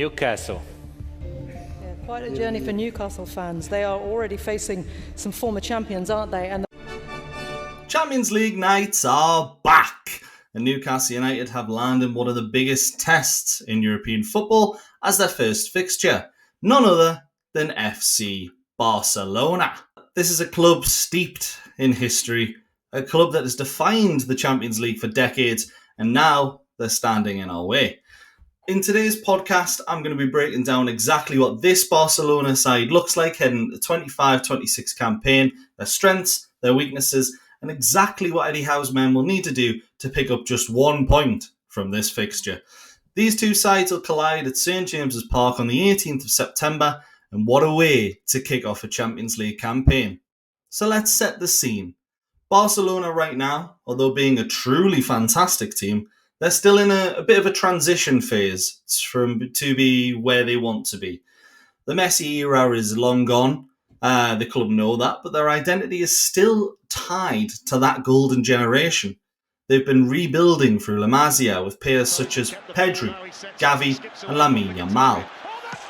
Newcastle. Yeah, quite a journey for Newcastle fans. They are already facing some former champions, aren't they? And Champions League nights are back, and Newcastle United have landed one of the biggest tests in European football as their first fixture, none other than FC Barcelona. This is a club steeped in history, a club that has defined the Champions League for decades, and now they're standing in our way. In today's podcast, I'm going to be breaking down exactly what this Barcelona side looks like heading the 25-26 campaign, their strengths, their weaknesses, and exactly what Eddie Howe's men will need to do to pick up just 1 point from this fixture. These two sides will collide at St James's Park on the 18th of September, and what a way to kick off a Champions League campaign. So let's set the scene. Barcelona right now, although being a truly fantastic team, they're still in a bit of a transition phase to be where they want to be. The Messi era is long gone. The club know that, but their identity is still tied to that golden generation. They've been rebuilding through La Masia with players such as Pedri, Gavi and Lamine Yamal,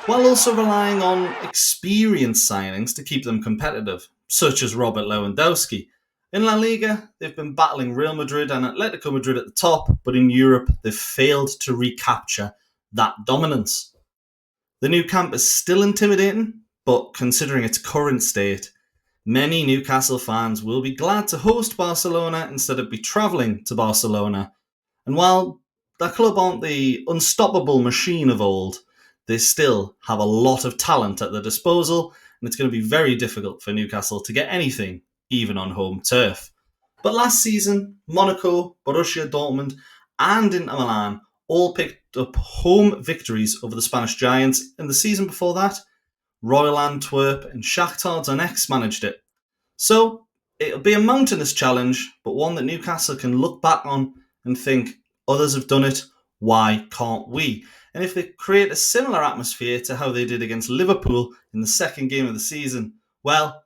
while also relying on experienced signings to keep them competitive, such as Robert Lewandowski. In La Liga, they've been battling Real Madrid and Atletico Madrid at the top, but in Europe, they've failed to recapture that dominance. The new camp is still intimidating, but considering its current state, many Newcastle fans will be glad to host Barcelona instead of be travelling to Barcelona. And while the club aren't the unstoppable machine of old, they still have a lot of talent at their disposal, and it's going to be very difficult for Newcastle to get anything, even on home turf. But last season, Monaco, Borussia Dortmund and Inter Milan all picked up home victories over the Spanish giants, and the season before that, Royal Antwerp and Shakhtar Donetsk managed it. So it'll be a mountainous challenge, but one that Newcastle can look back on and think, others have done it, why can't we? And if they create a similar atmosphere to how they did against Liverpool in the second game of the season, well,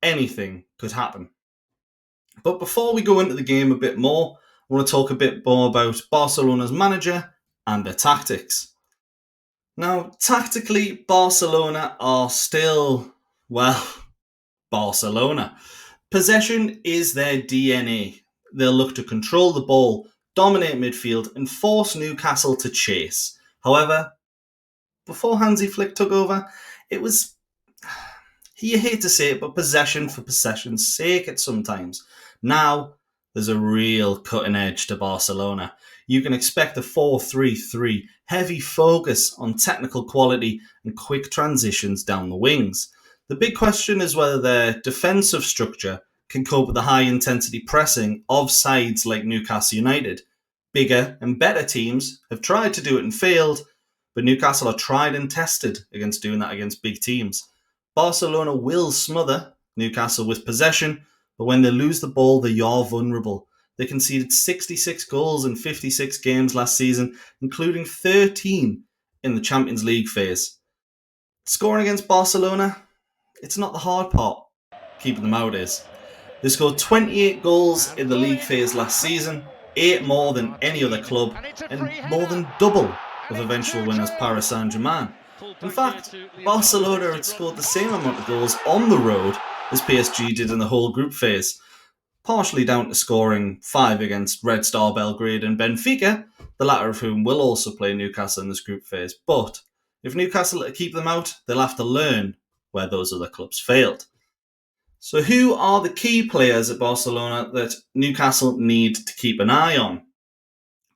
anything could happen. But before we go into the game a bit more, I want to talk a bit more about Barcelona's manager and their tactics. Now, tactically, Barcelona are still, well, Barcelona. Possession is their DNA. They'll look to control the ball, dominate midfield, and force Newcastle to chase. However, before Hansi Flick took over, it was, you hate to say it, but possession for possession's sake at sometimes. Now, there's a real cutting edge to Barcelona. You can expect a 4-3-3, heavy focus on technical quality and quick transitions down the wings. The big question is whether their defensive structure can cope with the high-intensity pressing of sides like Newcastle United. Bigger and better teams have tried to do it and failed, but Newcastle are tried and tested against doing that against big teams. Barcelona will smother Newcastle with possession, but when they lose the ball, they are vulnerable. They conceded 66 goals in 56 games last season, including 13 in the Champions League phase. Scoring against Barcelona, it's not the hard part. Keeping them out is. They scored 28 goals in the league phase last season, 8 more than any other club, and more than double of eventual winners Paris Saint-Germain. In fact, Barcelona had scored the same amount of goals on the road as PSG did in the whole group phase, partially down to scoring 5 against Red Star Belgrade and Benfica, the latter of whom will also play Newcastle in this group phase. But if Newcastle are to keep them out, they'll have to learn where those other clubs failed. So who are the key players at Barcelona that Newcastle need to keep an eye on?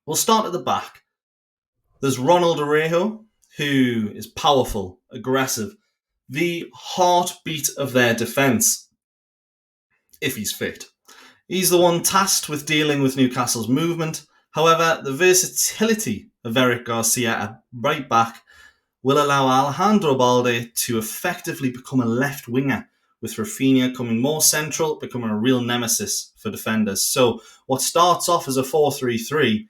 We'll start at the back. There's Ronald Araujo, who is powerful, aggressive, the heartbeat of their defence, if he's fit. He's the one tasked with dealing with Newcastle's movement. However, the versatility of Eric Garcia at right back will allow Alejandro Balde to effectively become a left winger, with Rafinha coming more central, becoming a real nemesis for defenders. So what starts off as a 4-3-3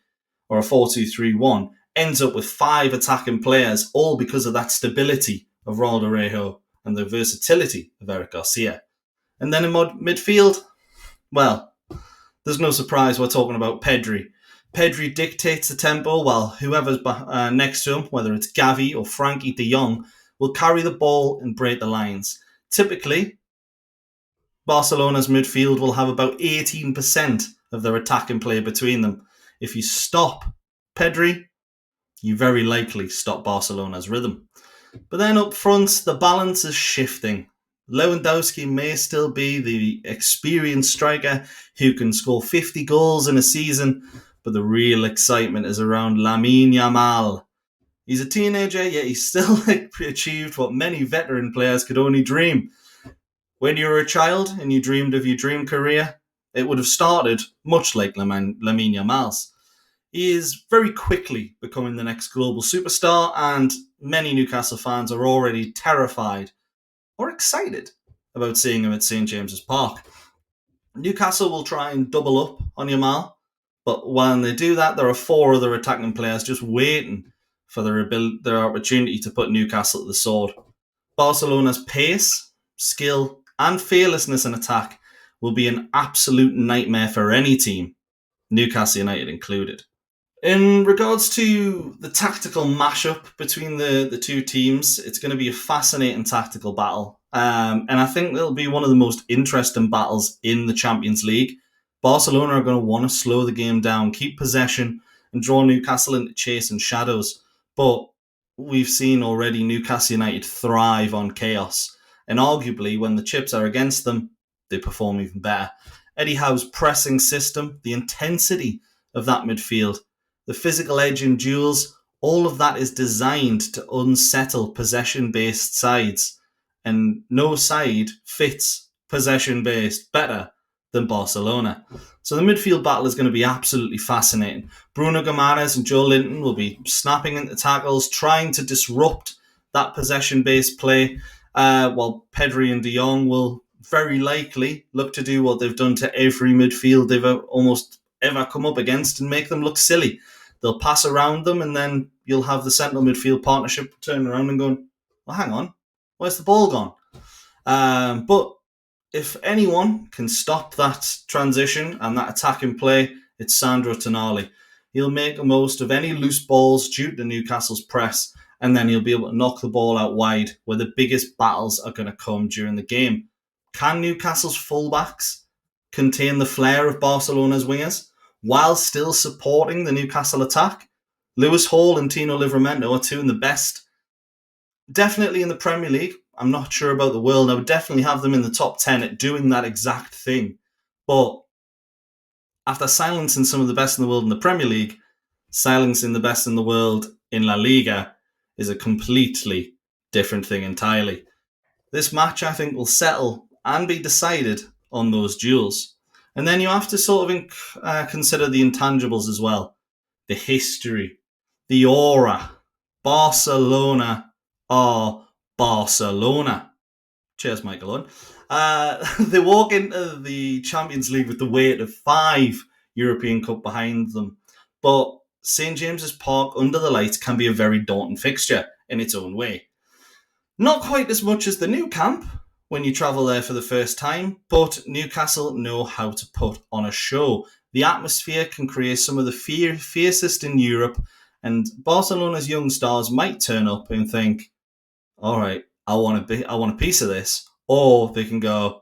or a 4-2-3-1 ends up with 5 attacking players, all because of that stability of Ronald Araujo and the versatility of Eric Garcia. And then in midfield, well, there's no surprise we're talking about Pedri. Pedri dictates the tempo while whoever's next to him, whether it's Gavi or Frankie de Jong, will carry the ball and break the lines. Typically, Barcelona's midfield will have about 18% of their attacking play between them. If you stop Pedri, you very likely stop Barcelona's rhythm. But then up front, the balance is shifting. Lewandowski may still be the experienced striker who can score 50 goals in a season, but the real excitement is around Lamine Yamal. He's a teenager, yet he's still achieved what many veteran players could only dream. When you were a child and you dreamed of your dream career, it would have started much like Lamine Yamal's. He is very quickly becoming the next global superstar, and many Newcastle fans are already terrified or excited about seeing him at St James's Park. Newcastle will try and double up on Yamal, but when they do that, there are 4 other attacking players just waiting for their opportunity to put Newcastle to the sword. Barcelona's pace, skill, and fearlessness in attack will be an absolute nightmare for any team, Newcastle United included. In regards to the tactical mashup between the two teams, it's going to be a fascinating tactical battle. And I think it'll be one of the most interesting battles in the Champions League. Barcelona are going to want to slow the game down, keep possession, and draw Newcastle into chase and shadows. But we've seen already Newcastle United thrive on chaos. And arguably, when the chips are against them, they perform even better. Eddie Howe's pressing system, the intensity of that midfield, the physical edge in duels, all of that is designed to unsettle possession-based sides. And no side fits possession-based better than Barcelona. So the midfield battle is going to be absolutely fascinating. Bruno Guimaraes and Joe Linton will be snapping into tackles, trying to disrupt that possession-based play, while Pedri and de Jong will very likely look to do what they've done to every midfield they've almost ever come up against and make them look silly. They'll pass around them, and then you'll have the central midfield partnership turning around and going, well, hang on, where's the ball gone? But if anyone can stop that transition and that attacking play, it's Sandro Tonali. He'll make the most of any loose balls due to Newcastle's press, and then he'll be able to knock the ball out wide, where the biggest battles are going to come during the game. Can Newcastle's fullbacks contain the flair of Barcelona's wingers while still supporting the Newcastle attack? Lewis Hall and Tino Livramento are 2 in the best. Definitely in the Premier League. I'm not sure about the world. I would definitely have them in the top 10 at doing that exact thing. But after silencing some of the best in the world in the Premier League, silencing the best in the world in La Liga is a completely different thing entirely. This match, I think, will settle and be decided on those duels. And then you have to sort of consider the intangibles as well. The history, the aura. Barcelona are Barcelona. Cheers, Michael Owen. They walk into the Champions League with the weight of 5 European Cup behind them. But St James's Park under the lights can be a very daunting fixture in its own way. Not quite as much as the Nou Camp when you travel there for the first time, but Newcastle know how to put on a show. The atmosphere can create some of the fiercest in Europe, and Barcelona's young stars might turn up and think, all right, I want a piece of this. Or they can go,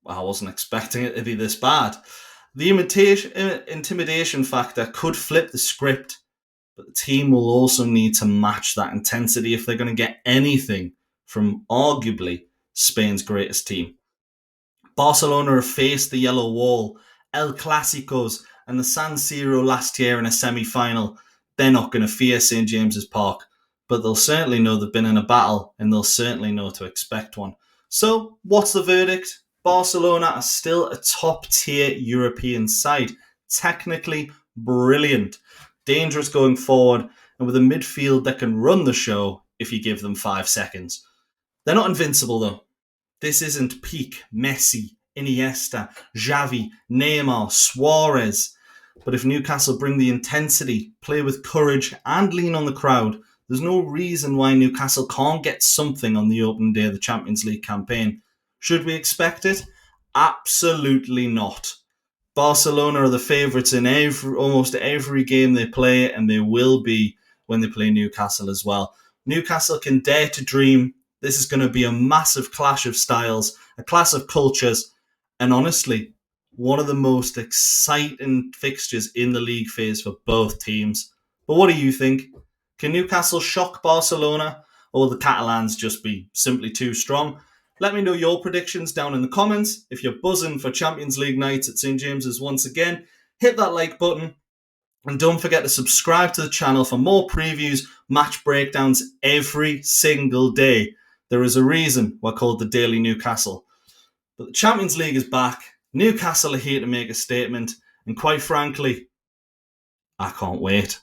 well, I wasn't expecting it to be this bad. The intimidation factor could flip the script, but the team will also need to match that intensity if they're going to get anything from arguably Spain's greatest team. Barcelona have faced the yellow wall, El Clásicos, and the San Siro last year in a semi-final. They're not going to fear St James's Park, but they'll certainly know they've been in a battle, and they'll certainly know to expect one. So, what's the verdict? Barcelona are still a top-tier European side. Technically brilliant, dangerous going forward, and with a midfield that can run the show if you give them 5 seconds. They're not invincible, though. This isn't peak Messi, Iniesta, Xavi, Neymar, Suarez. But if Newcastle bring the intensity, play with courage, and lean on the crowd, there's no reason why Newcastle can't get something on the opening day of the Champions League campaign. Should we expect it? Absolutely not. Barcelona are the favourites in almost every game they play, and they will be when they play Newcastle as well. Newcastle can dare to dream. This is going to be a massive clash of styles, a clash of cultures, and honestly, one of the most exciting fixtures in the league phase for both teams. But what do you think? Can Newcastle shock Barcelona, or will the Catalans just be simply too strong? Let me know your predictions down in the comments. If you're buzzing for Champions League nights at St James's once again, hit that like button. And don't forget to subscribe to the channel for more previews, match breakdowns every single day. There is a reason we're called the Daily Newcastle. But the Champions League is back. Newcastle are here to make a statement. And quite frankly, I can't wait.